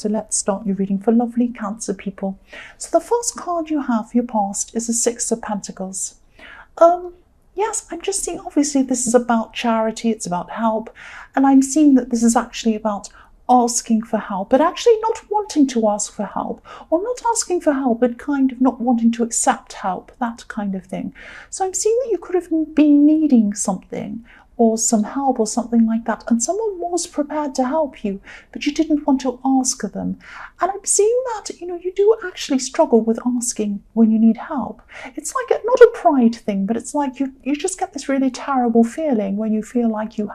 So let's start your reading for lovely Cancer people. So the first card you have for your past is the Six of Pentacles. Yes, I'm just seeing, obviously this is about charity, it's about help, and I'm seeing that this is actually about asking for help, but actually not wanting to ask for help, or not asking for help, but kind of not wanting to accept help, that kind of thing. So I'm seeing that you could have been needing something, or some help or something like that, and someone was prepared to help you, but you didn't want to ask them. And I'm seeing that, you do actually struggle with asking when you need help. It's like not a pride thing, but it's like you just get this really terrible feeling when you feel like you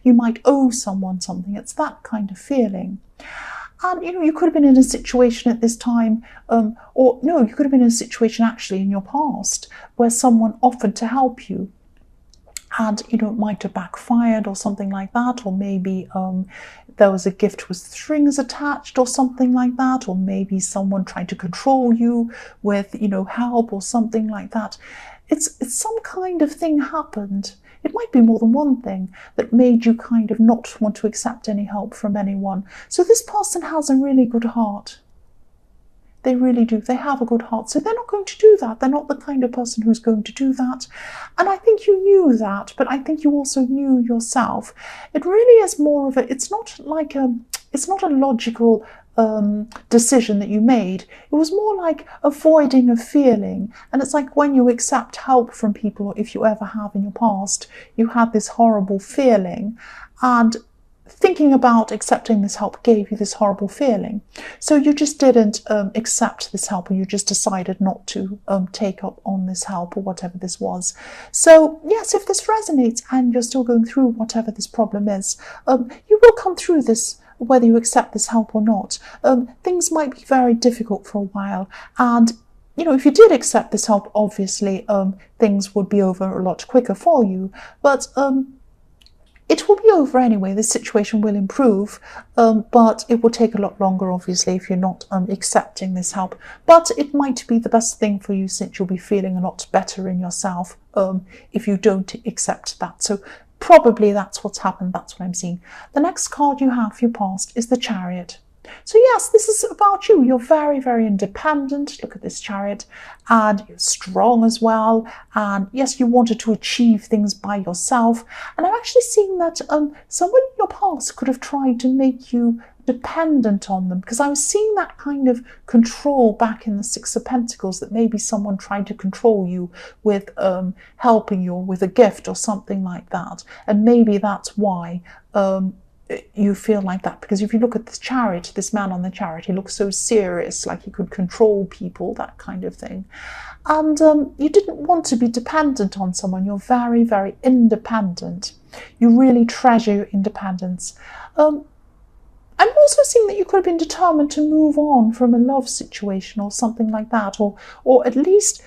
might owe someone something. It's that kind of feeling. And you could have been in a situation at this time, or no, you could have been in a situation actually in your past where someone offered to help you, and it might have backfired or something like that, or maybe there was a gift with strings attached or something like that, or maybe someone tried to control you with help or something like that. It's some kind of thing happened. It might be more than one thing that made you kind of not want to accept any help from anyone. So this person has a really good heart. They really do. They have a good heart. So they're not going to do that. They're not the kind of person who's going to do that. And I think you knew that, but I think you also knew yourself. It really is more of it's not a logical decision that you made. It was more like avoiding a feeling. And it's like when you accept help from people, or if you ever have in your past, you had this horrible feeling, and thinking about accepting this help gave you this horrible feeling. So you just didn't accept this help, or you just decided not to take up on this help, or whatever this was. So yes, if this resonates and you're still going through whatever this problem is, you will come through this whether you accept this help or not. Things might be very difficult for a while, and if you did accept this help, obviously things would be over a lot quicker for you, but it will be over anyway. This situation will improve, but it will take a lot longer, obviously, if you're not accepting this help. But it might be the best thing for you, since you'll be feeling a lot better in yourself if you don't accept that. So probably that's what's happened. That's what I'm seeing. The next card you have for your past is the Chariot. So yes, this is about you. You're very, very independent. Look at this Chariot. And you're strong as well. And yes, you wanted to achieve things by yourself. And I'm actually seeing that someone in your past could have tried to make you dependent on them, because I was seeing that kind of control back in the Six of Pentacles, that maybe someone tried to control you with helping you with a gift or something like that. And maybe that's why you feel like that, because if you look at this Chariot, this man on the Chariot, he looks so serious, like he could control people, that kind of thing. And you didn't want to be dependent on someone. You're very, very independent. You really treasure your independence. I'm also seeing that you could have been determined to move on from a love situation or something like that, or at least,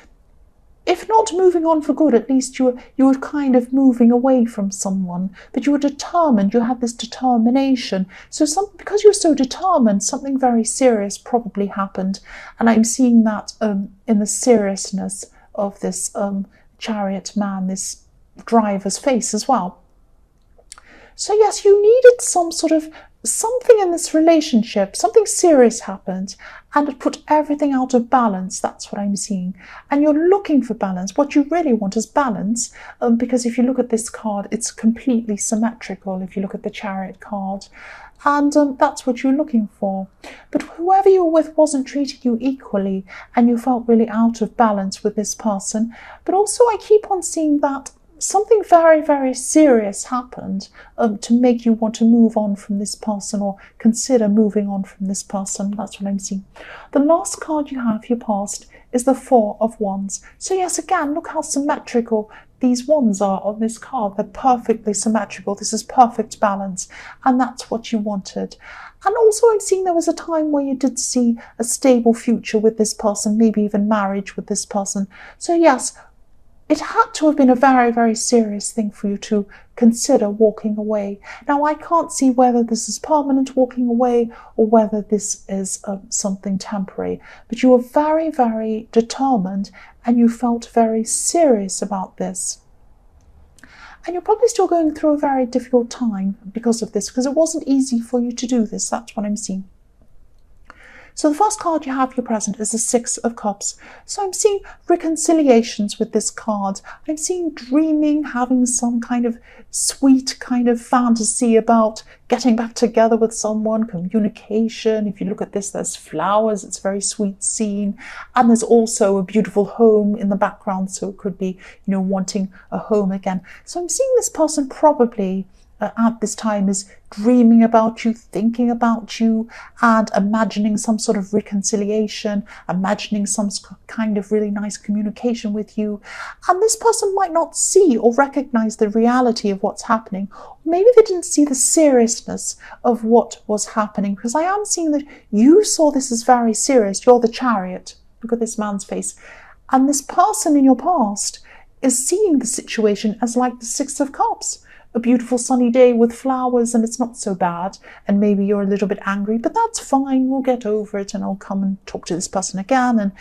if not moving on for good, at least you were kind of moving away from someone, but you were determined. You had this determination. So because you were so determined, something very serious probably happened. And I'm seeing that in the seriousness of this Chariot man, this driver's face as well. So yes, you needed something in this relationship, something serious happened, and it put everything out of balance. That's what I'm seeing. And you're looking for balance. What you really want is balance, because if you look at this card, it's completely symmetrical if you look at the Chariot card. And that's what you're looking for. But whoever you were with wasn't treating you equally, and you felt really out of balance with this person. But also I keep on seeing that something very, very serious happened to make you want to move on from this person, or consider moving on from this person. That's what I'm seeing. The last card you have for your past is the Four of Wands. So yes, again, look how symmetrical these wands are on this card. They're perfectly symmetrical. This is perfect balance, and that's what you wanted. And also I'm seeing there was a time where you did see a stable future with this person, maybe even marriage with this person. So yes, it had to have been a very, very serious thing for you to consider walking away. Now, I can't see whether this is permanent walking away, or whether this is something temporary. But you were very, very determined, and you felt very serious about this. And you're probably still going through a very difficult time because of this, because it wasn't easy for you to do this. That's what I'm seeing. So the first card you have, your present, is the Six of Cups. So I'm seeing reconciliations with this card. I'm seeing dreaming, having some kind of sweet kind of fantasy about getting back together with someone, communication. If you look at this, there's flowers, it's a very sweet scene. And there's also a beautiful home in the background. So it could be, wanting a home again. So I'm seeing this person probably at this time is dreaming about you, thinking about you, and imagining some sort of reconciliation, imagining some kind of really nice communication with you. And this person might not see or recognize the reality of what's happening. Maybe they didn't see the seriousness of what was happening, because I am seeing that you saw this as very serious. You're the Chariot. Look at this man's face. And this person in your past is seeing the situation as like the Six of Cups. A beautiful sunny day with flowers, and it's not so bad, and maybe you're a little bit angry, but that's fine, we'll get over it, and I'll come and talk to this person again. And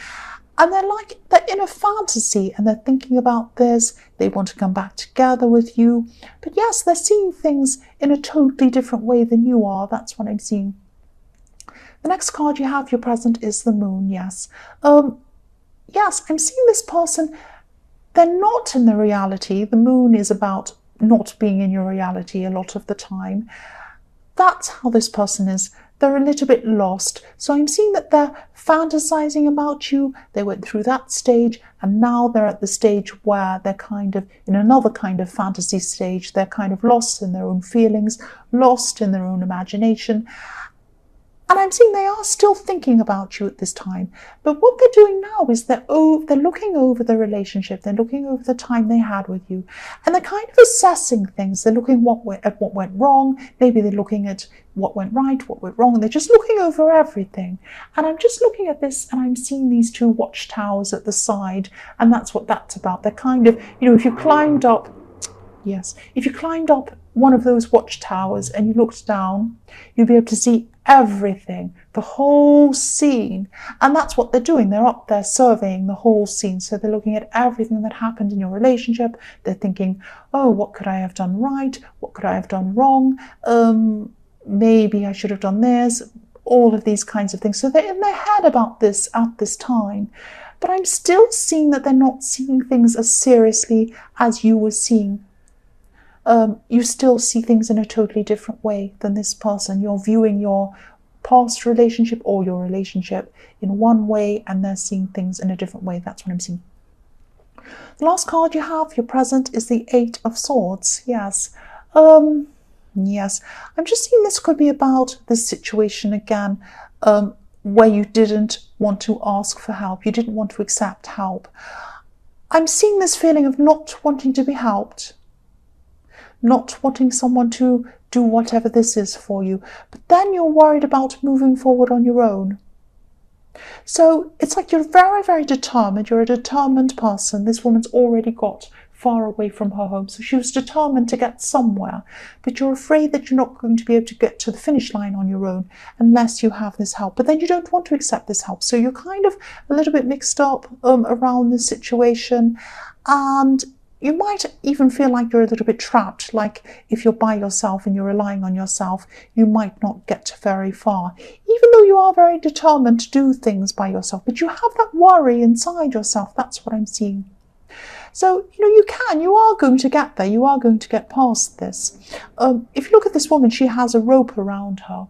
they're in a fantasy, and they're thinking about this, they want to come back together with you, but yes, they're seeing things in a totally different way than you are. That's what I'm seeing. The next card you have, your present, is the Moon. Yes, yes, I'm seeing this person, they're not in the reality. The Moon is about not being in your reality a lot of the time. That's how this person is. They're a little bit lost. So I'm seeing that they're fantasizing about you. They went through that stage, and now they're at the stage where they're kind of in another kind of fantasy stage. They're kind of lost in their own feelings, lost in their own imagination. And I'm seeing they are still thinking about you at this time. But what they're doing now is they're looking over the relationship. They're looking over the time they had with you. And they're kind of assessing things. They're looking at what went wrong. Maybe they're looking at what went right, what went wrong. And they're just looking over everything. And I'm just looking at this, and I'm seeing these two watchtowers at the side. And that's what that's about. They're kind of, if you climbed up, if you climbed up one of those watchtowers and you looked down, you'd be able to see everything, the whole scene. And that's what they're doing. They're up there surveying the whole scene. So they're looking at everything that happened in your relationship. They're thinking, oh, what could I have done right? What could I have done wrong? Maybe I should have done this. All of these kinds of things. So they're in their head about this at this time. But I'm still seeing that they're not seeing things as seriously as you were seeing. You still see things in a totally different way than this person. You're viewing your past relationship or your relationship in one way, and they're seeing things in a different way. That's what I'm seeing. The last card you have, your present, is the Eight of Swords. Yes. Yes. I'm just seeing this could be about this situation again, where you didn't want to ask for help. You didn't want to accept help. I'm seeing this feeling of not wanting to be helped. Not wanting someone to do whatever this is for you. But then you're worried about moving forward on your own. So it's like you're very, very determined. You're a determined person. This woman's already got far away from her home. So she was determined to get somewhere. But you're afraid that you're not going to be able to get to the finish line on your own unless you have this help. But then you don't want to accept this help. So you're kind of a little bit mixed up around this situation. And you might even feel like you're a little bit trapped, like if you're by yourself and you're relying on yourself, you might not get very far, even though you are very determined to do things by yourself, but you have that worry inside yourself. That's what I'm seeing. So, you are going to get there. You are going to get past this. If you look at this woman, she has a rope around her.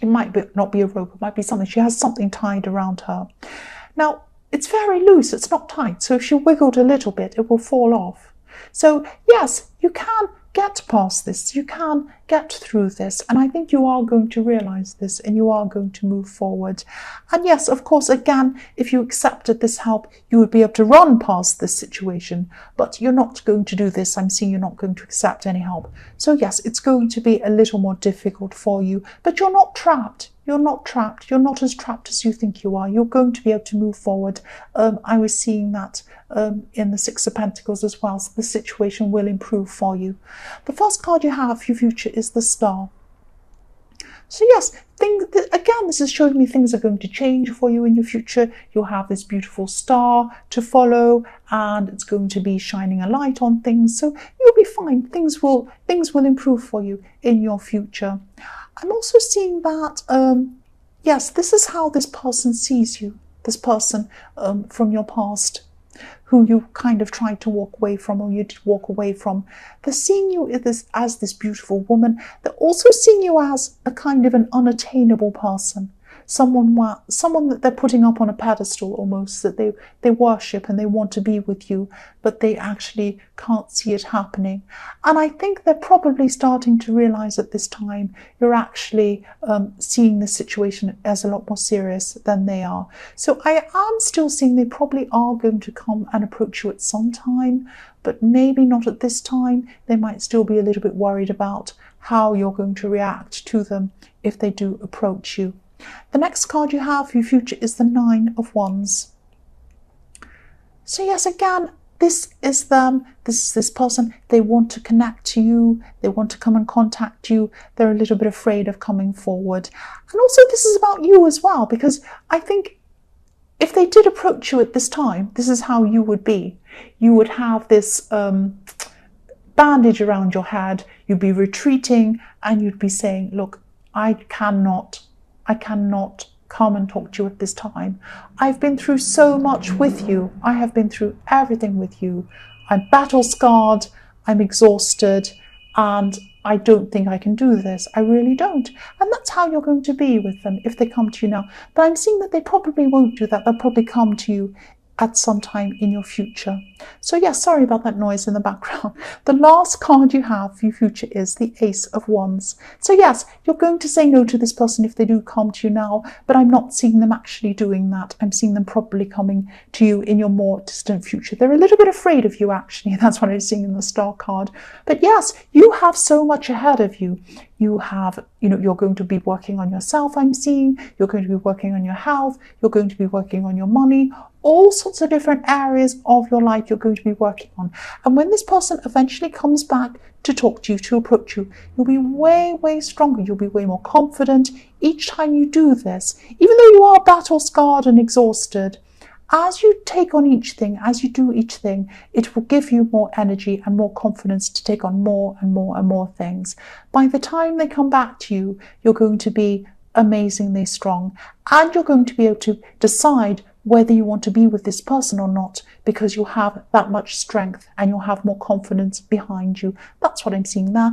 It might not be a rope, it might be something. She has something tied around her. Now, it's very loose, it's not tight, so if she wiggled a little bit, it will fall off. So yes, you can get past this, you can get through this, and I think you are going to realize this, and you are going to move forward. And yes, of course, again, if you accepted this help, you would be able to run past this situation, but you're not going to do this. I'm seeing you're not going to accept any help. So yes, it's going to be a little more difficult for you, but you're not trapped. You're not trapped. You're not as trapped as you think you are. You're going to be able to move forward. I was seeing that in the Six of Pentacles as well. So the situation will improve for you. The first card you have for your future is the Star. So yes, again, this is showing me things are going to change for you in your future. You'll have this beautiful star to follow, and it's going to be shining a light on things. So you'll be fine. Things will improve for you in your future. I'm also seeing that yes, this is how this person sees you, this person from your past, who you kind of tried to walk away from, or you did walk away from. They're seeing you as this beautiful woman. They're also seeing you as a kind of an unattainable person. Someone that they're putting up on a pedestal almost, that they worship and they want to be with you, but they actually can't see it happening. And I think they're probably starting to realize at this time you're actually seeing the situation as a lot more serious than they are. So I am still seeing they probably are going to come and approach you at some time, but maybe not at this time. They might still be a little bit worried about how you're going to react to them if they do approach you. The next card you have for your future is the Nine of Wands. So yes, again, this is them. This is this person. They want to connect to you. They want to come and contact you. They're a little bit afraid of coming forward. And also this is about you as well, because I think if they did approach you at this time, this is how you would be. You would have this bandage around your head. You'd be retreating and you'd be saying, look, I cannot come and talk to you at this time. I've been through so much with you. I have been through everything with you. I'm battle scarred, I'm exhausted, and I don't think I can do this. I really don't. And that's how you're going to be with them if they come to you now. But I'm seeing that they probably won't do that. They'll probably come to you at some time in your future. So yeah, sorry about that noise in the background. The last card you have for your future is the Ace of Wands. So yes, you're going to say no to this person if they do come to you now, but I'm not seeing them actually doing that. I'm seeing them probably coming to you in your more distant future. They're a little bit afraid of you, actually. That's what I'm seeing in the Star card. But yes, you have so much ahead of you. You have, you're going to be working on yourself, I'm seeing. You're going to be working on your health. You're going to be working on your money. All sorts of different areas of your life you're going to be working on. And when this person eventually comes back to talk to you, to approach you, you'll be way, way stronger. You'll be way more confident each time you do this. Even though you are battle scarred and exhausted, as you take on each thing, as you do each thing, it will give you more energy and more confidence to take on more and more and more things. By the time they come back to you, you're going to be amazingly strong, and you're going to be able to decide whether you want to be with this person or not, because you'll have that much strength and you'll have more confidence behind you. That's what I'm seeing there.